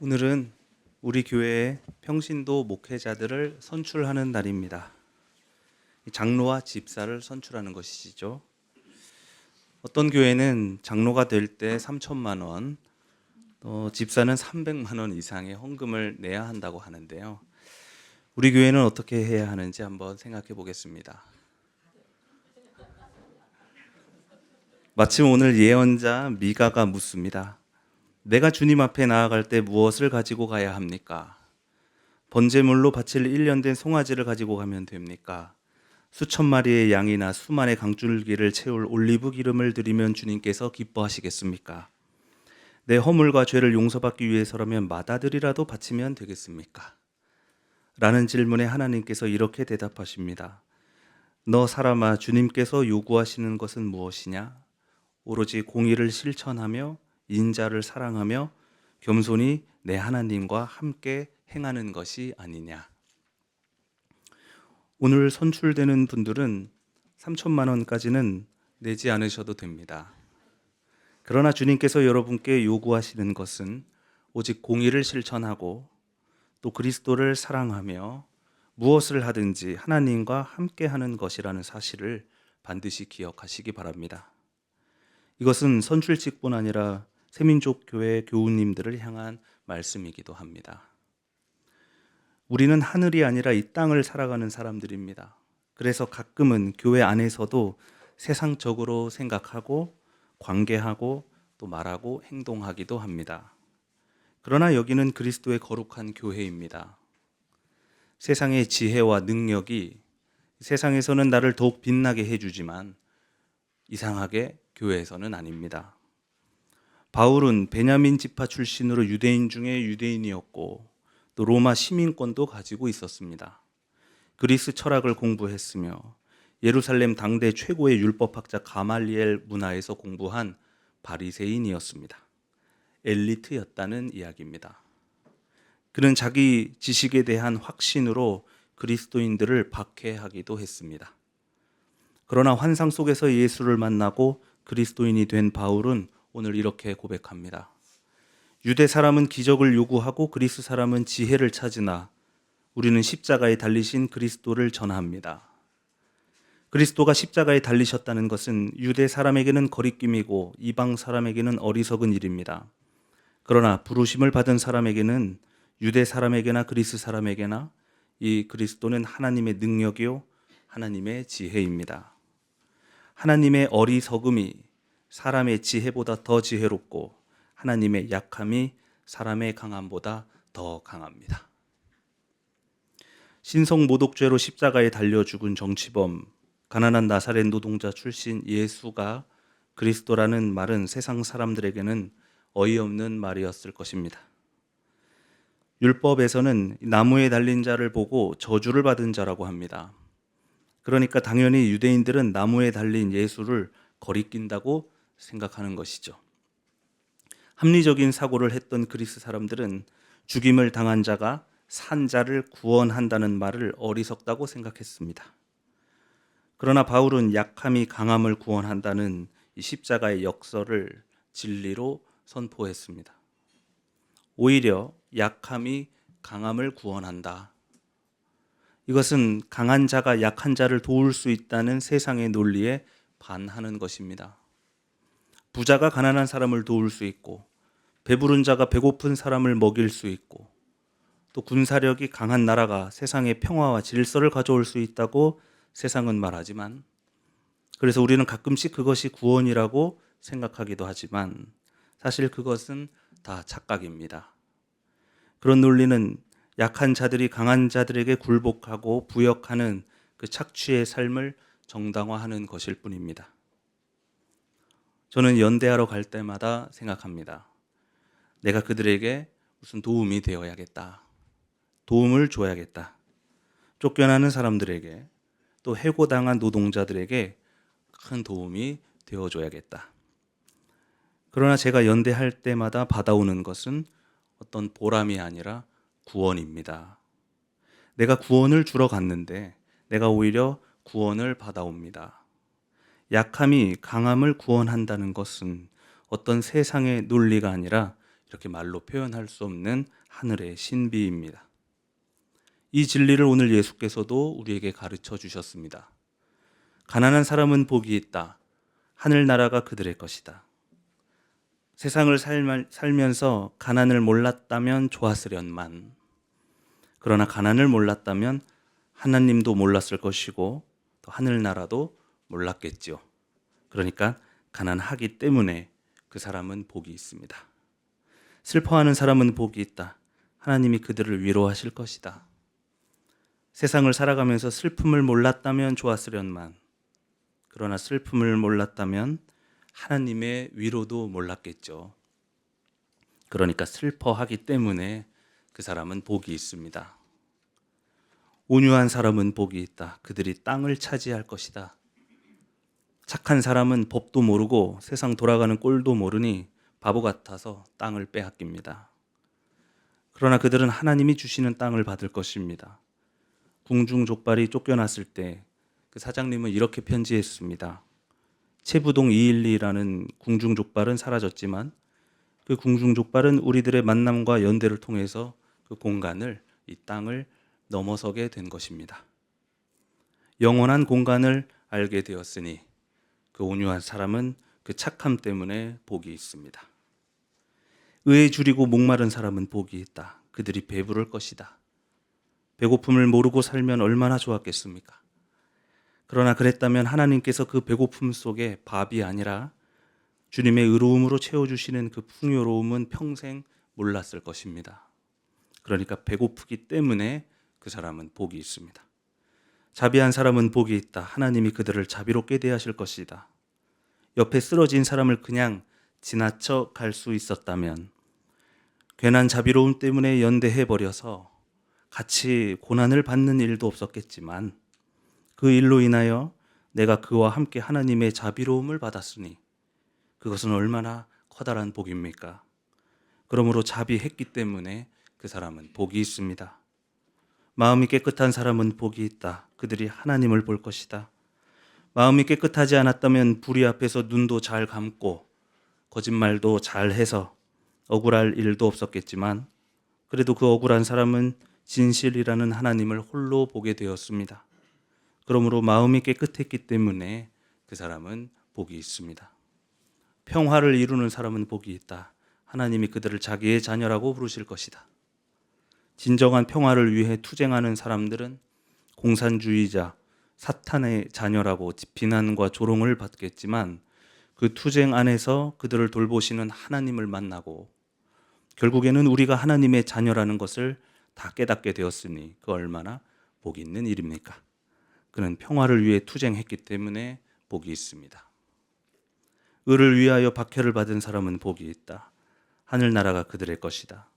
오늘은 우리 교회의 평신도 목회자들을 선출하는 날입니다. 장로와 집사를 선출하는 것이죠. 어떤 교회는 장로가 될 때 3천만 원, 집사는 300만 원 이상의 헌금을 내야 한다고 하는데요. 우리 교회는 어떻게 해야 하는지 한번 생각해 보겠습니다. 마침 오늘 예언자 미가가 묻습니다. 내가 주님 앞에 나아갈 때 무엇을 가지고 가야 합니까? 번제물로 바칠 1년 된 송아지를 가지고 가면 됩니까? 수천 마리의 양이나 수만의 강줄기를 채울 올리브 기름을 드리면 주님께서 기뻐하시겠습니까? 내 허물과 죄를 용서받기 위해서라면 맏아들이라도 바치면 되겠습니까? 라는 질문에 하나님께서 이렇게 대답하십니다. 너 사람아, 주님께서 요구하시는 것은 무엇이냐? 오로지 공의를 실천하며 인자를 사랑하며 겸손히 내 하나님과 함께 행하는 것이 아니냐. 오늘 선출되는 분들은 3천만 원까지는 내지 않으셔도 됩니다. 그러나 주님께서 여러분께 요구하시는 것은 오직 공의를 실천하고 또 그리스도를 사랑하며 무엇을 하든지 하나님과 함께 하는 것이라는 사실을 반드시 기억하시기 바랍니다. 이것은 선출직뿐 아니라 새민족 교회 교우님들을 향한 말씀이기도 합니다. 우리는 하늘이 아니라 이 땅을 살아가는 사람들입니다. 그래서 가끔은 교회 안에서도 세상적으로 생각하고 관계하고 또 말하고 행동하기도 합니다. 그러나 여기는 그리스도의 거룩한 교회입니다. 세상의 지혜와 능력이 세상에서는 나를 더욱 빛나게 해주지만 이상하게 교회에서는 아닙니다. 바울은 베냐민 지파 출신으로 유대인 중에 유대인이었고 또 로마 시민권도 가지고 있었습니다. 그리스 철학을 공부했으며 예루살렘 당대 최고의 율법학자 가말리엘 문화에서 공부한 바리새인이었습니다. 엘리트였다는 이야기입니다. 그는 자기 지식에 대한 확신으로 그리스도인들을 박해하기도 했습니다. 그러나 환상 속에서 예수를 만나고 그리스도인이 된 바울은 오늘 이렇게 고백합니다. 유대 사람은 기적을 요구하고 그리스 사람은 지혜를 찾으나 우리는 십자가에 달리신 그리스도를 전합니다. 그리스도가 십자가에 달리셨다는 것은 유대 사람에게는 거리낌이고 이방 사람에게는 어리석은 일입니다. 그러나 부르심을 받은 사람에게는 유대 사람에게나 그리스 사람에게나 이 그리스도는 하나님의 능력이요 하나님의 지혜입니다. 하나님의 어리석음이 사람의 지혜보다 더 지혜롭고 하나님의 약함이 사람의 강함보다 더 강합니다. 신성 모독죄로 십자가에 달려 죽은 정치범, 가난한 나사렛 노동자 출신 예수가 그리스도라는 말은 세상 사람들에게는 어이없는 말이었을 것입니다. 율법에서는 나무에 달린 자를 보고 저주를 받은 자라고 합니다. 그러니까 당연히 유대인들은 나무에 달린 예수를 거리낀다고 생각하는 것이죠. 합리적인 사고를 했던 그리스 사람들은 죽임을 당한 자가 산 자를 구원한다는 말을 어리석다고 생각했습니다. 그러나 바울은 약함이 강함을 구원한다는 이 십자가의 역설을 진리로 선포했습니다. 오히려 약함이 강함을 구원한다. 이것은 강한 자가 약한 자를 도울 수 있다는 세상의 논리에 반하는 것입니다. 부자가 가난한 사람을 도울 수 있고 배부른 자가 배고픈 사람을 먹일 수 있고 또 군사력이 강한 나라가 세상에 평화와 질서를 가져올 수 있다고 세상은 말하지만 그래서 우리는 가끔씩 그것이 구원이라고 생각하기도 하지만 사실 그것은 다 착각입니다. 그런 논리는 약한 자들이 강한 자들에게 굴복하고 부역하는 그 착취의 삶을 정당화하는 것일 뿐입니다. 저는 연대하러 갈 때마다 생각합니다. 내가 그들에게 무슨 도움이 되어야겠다. 도움을 줘야겠다. 쫓겨나는 사람들에게 또 해고당한 노동자들에게 큰 도움이 되어줘야겠다. 그러나 제가 연대할 때마다 받아오는 것은 어떤 보람이 아니라 구원입니다. 내가 구원을 주러 갔는데 내가 오히려 구원을 받아옵니다. 약함이 강함을 구원한다는 것은 어떤 세상의 논리가 아니라 이렇게 말로 표현할 수 없는 하늘의 신비입니다. 이 진리를 오늘 예수께서도 우리에게 가르쳐 주셨습니다. 가난한 사람은 복이 있다. 하늘나라가 그들의 것이다. 세상을 살면서 가난을 몰랐다면 좋았으련만. 그러나 가난을 몰랐다면 하나님도 몰랐을 것이고 또 하늘나라도 몰랐겠지요. 그러니까 가난하기 때문에 그 사람은 복이 있습니다. 슬퍼하는 사람은 복이 있다. 하나님이 그들을 위로하실 것이다. 세상을 살아가면서 슬픔을 몰랐다면 좋았으련만. 그러나 슬픔을 몰랐다면 하나님의 위로도 몰랐겠죠. 그러니까 슬퍼하기 때문에 그 사람은 복이 있습니다. 온유한 사람은 복이 있다. 그들이 땅을 차지할 것이다. 착한 사람은 법도 모르고 세상 돌아가는 꼴도 모르니 바보 같아서 땅을 빼앗깁니다. 그러나 그들은 하나님이 주시는 땅을 받을 것입니다. 궁중족발이 쫓겨났을 때 그 사장님은 이렇게 편지했습니다. 채부동 212라는 궁중족발은 사라졌지만 그 궁중족발은 우리들의 만남과 연대를 통해서 그 공간을, 이 땅을 넘어서게 된 것입니다. 영원한 공간을 알게 되었으니 그 온유한 사람은 그 착함 때문에 복이 있습니다. 의에 줄이고 목마른 사람은 복이 있다. 그들이 배부를 것이다. 배고픔을 모르고 살면 얼마나 좋았겠습니까? 그러나 그랬다면 하나님께서 그 배고픔 속에 밥이 아니라 주님의 의로움으로 채워주시는 그 풍요로움은 평생 몰랐을 것입니다. 그러니까 배고프기 때문에 그 사람은 복이 있습니다. 자비한 사람은 복이 있다. 하나님이 그들을 자비롭게 대하실 것이다. 옆에 쓰러진 사람을 그냥 지나쳐 갈 수 있었다면 괜한 자비로움 때문에 연대해버려서 같이 고난을 받는 일도 없었겠지만 그 일로 인하여 내가 그와 함께 하나님의 자비로움을 받았으니 그것은 얼마나 커다란 복입니까? 그러므로 자비했기 때문에 그 사람은 복이 있습니다. 마음이 깨끗한 사람은 복이 있다. 그들이 하나님을 볼 것이다. 마음이 깨끗하지 않았다면 불의 앞에서 눈도 잘 감고 거짓말도 잘 해서 억울할 일도 없었겠지만 그래도 그 억울한 사람은 진실이라는 하나님을 홀로 보게 되었습니다. 그러므로 마음이 깨끗했기 때문에 그 사람은 복이 있습니다. 평화를 이루는 사람은 복이 있다. 하나님이 그들을 자기의 자녀라고 부르실 것이다. 진정한 평화를 위해 투쟁하는 사람들은 공산주의자, 사탄의 자녀라고 비난과 조롱을 받겠지만 그 투쟁 안에서 그들을 돌보시는 하나님을 만나고 결국에는 우리가 하나님의 자녀라는 것을 다 깨닫게 되었으니 그 얼마나 복이 있는 일입니까? 그는 평화를 위해 투쟁했기 때문에 복이 있습니다. 의를 위하여 박해를 받은 사람은 복이 있다. 하늘나라가 그들의 것이다.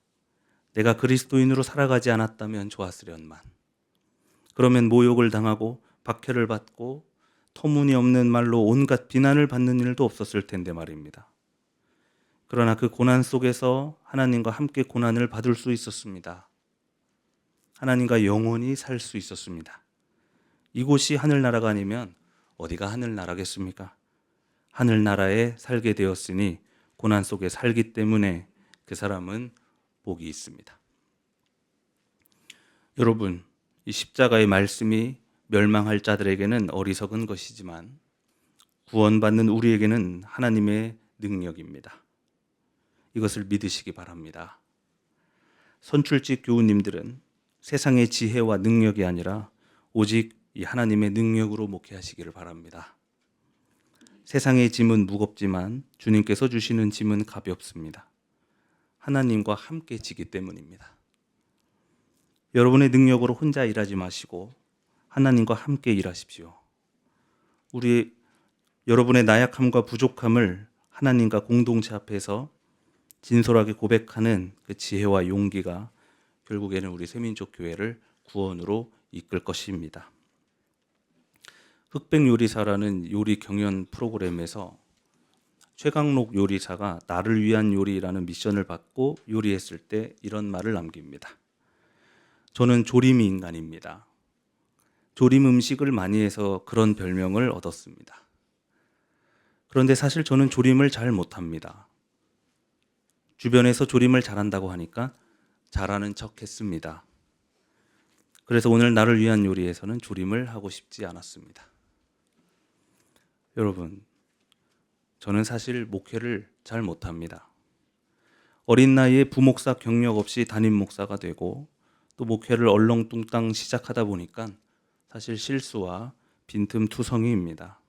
내가 그리스도인으로 살아가지 않았다면 좋았으련만. 그러면 모욕을 당하고 박해를 받고 터무니없는 말로 온갖 비난을 받는 일도 없었을 텐데 말입니다. 그러나 그 고난 속에서 하나님과 함께 고난을 받을 수 있었습니다. 하나님과 영원히 살 수 있었습니다. 이곳이 하늘나라가 아니면 어디가 하늘나라겠습니까? 하늘나라에 살게 되었으니 고난 속에 살기 때문에 그 사람은 복이 있습니다. 여러분, 이 십자가의 말씀이 멸망할 자들에게는 어리석은 것이지만 구원받는 우리에게는 하나님의 능력입니다. 이것을 믿으시기 바랍니다. 선출직 교우님들은 세상의 지혜와 능력이 아니라 오직 이 하나님의 능력으로 목회하시기를 바랍니다. 세상의 짐은 무겁지만 주님께서 주시는 짐은 가볍습니다. 하나님과 함께 지기 때문입니다. 여러분의 능력으로 혼자 일하지 마시고 하나님과 함께 일하십시오. 여러분의 나약함과 부족함을 하나님과 공동체 앞에서 진솔하게 고백하는 그 지혜와 용기가 결국에는 우리 새민족 교회를 구원으로 이끌 것입니다. 흑백 요리사라는 요리 경연 프로그램에서 최강록 요리사가 나를 위한 요리라는 미션을 받고 요리했을 때 이런 말을 남깁니다. 저는 조림 인간입니다. 조림 음식을 많이 해서 그런 별명을 얻었습니다. 그런데 사실 저는 조림을 잘 못합니다. 주변에서 조림을 잘한다고 하니까 잘하는 척 했습니다. 그래서 오늘 나를 위한 요리에서는 조림을 하고 싶지 않았습니다. 여러분, 저는 사실 목회를 잘 못합니다. 어린 나이에 부목사 경력 없이 담임 목사가 되고 또 목회를 얼렁뚱땅 시작하다 보니까 사실 실수와 빈틈투성이입니다.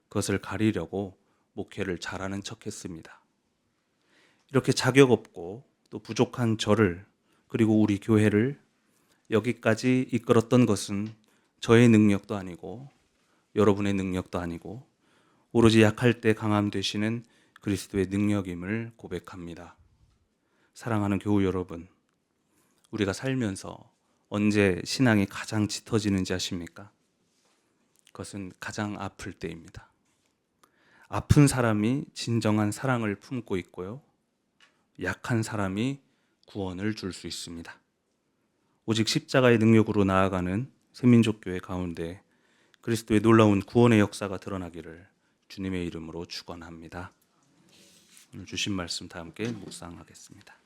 그것을 가리려고 목회를 잘하는 척했습니다. 이렇게 자격 없고 또 부족한 저를 그리고 우리 교회를 여기까지 이끌었던 것은 저의 능력도 아니고 여러분의 능력도 아니고 오로지 약할 때 강함 되시는 그리스도의 능력임을 고백합니다. 사랑하는 교우 여러분, 우리가 살면서 언제 신앙이 가장 짙어지는지 아십니까? 그것은 가장 아플 때입니다. 아픈 사람이 진정한 사랑을 품고 있고요. 약한 사람이 구원을 줄 수 있습니다. 오직 십자가의 능력으로 나아가는 새민족교회 가운데 그리스도의 놀라운 구원의 역사가 드러나기를 주님의 이름으로 축원합니다. 오늘 주신 말씀 다 함께 묵상하겠습니다.